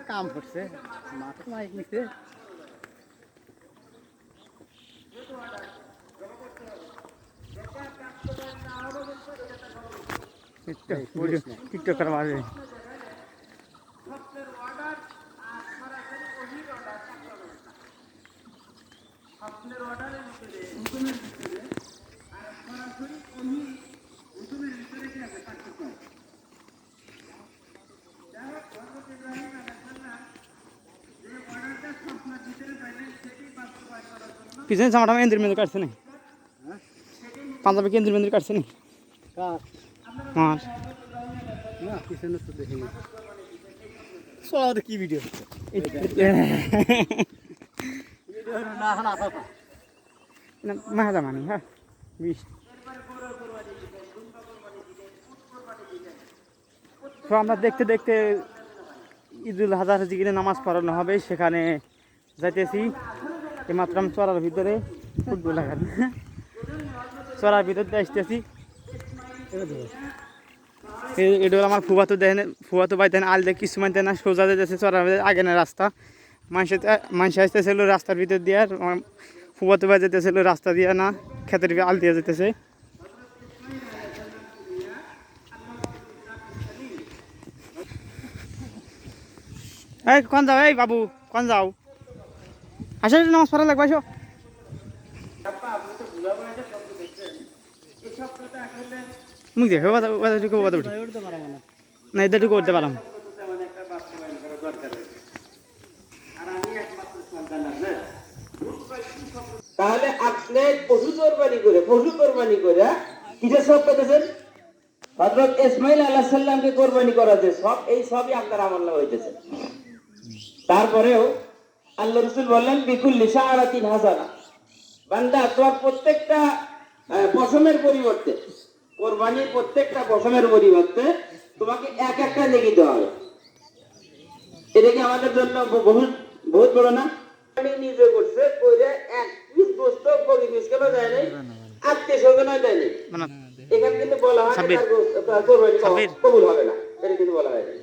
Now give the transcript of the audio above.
কাম করছে মাথা মাইক নিছে টিকটক করা মারবে পিছনে জামাটা কেন্দ্রের মধ্যে কাটছে না পাঞ্জাবি কেন্দ্রের মধ্যে কাটছে না না পিছনে তো দেখিনি সব কি ভিডিও মাহাজামানি হ্যাঁ বিশ তো আমরা দেখতে দেখতে ঈদুল আজহা যেখানে নামাজ পড়ানো হবে সেখানে যাইতেছি এইমাত্র আমি চড়ার ভিতরে ফুটবল লাগান চড়ার ভিতর দিয়ে আসতেছি এটা আমার ফুয়াতো দেন ফুয়াতো ভাই দেন আল দেখ কিছু মানতে না সোজা যেতেছে চড়ার আগে না রাস্তা মানুষ আসতেছিল রাস্তার ভিতর দিয়ে আর ফুয়াতো ভাই যেতেছিল রাস্তা দিয়ে না ক্ষেতের আল দিয়ে যেতেছে এই কোন যাও এই বাবু কোন যাও আসো নামাজ পড়া লাগবে আসো মুখ দেখো না এদেরটুকু করতে পারলাম তাহলে আপনি পশু কোরবানি করে কিসের সব পেতেছেন হযরত ইসমাঈল আলাইহিস সালামকে কোরবানি করা যে সব এই সবই আপনার আমল হইতেছে তারপরেও আল্লাহ রাসূল বললেন বিকুল্লি শাআরাতিন হাসানা বান্দা তোমার প্রত্যেকটা পশমের পরিবর্তে কোরবানির প্রত্যেকটা পশমের পরিবর্তে তোমাকে এক একটা নেকি দেওয়া হবে এটা কি আমাদের জন্য বহুত বড় না আমি নিজে করছে কইরে এক পিস গোশত গরিব মিসকিনও দেয় নাই আত্মীয় স্বজনও দেয় নাই এখানে কিন্তু বলা হয় কোরবানি কবুল হবে না এটা কিন্তু বলা হয়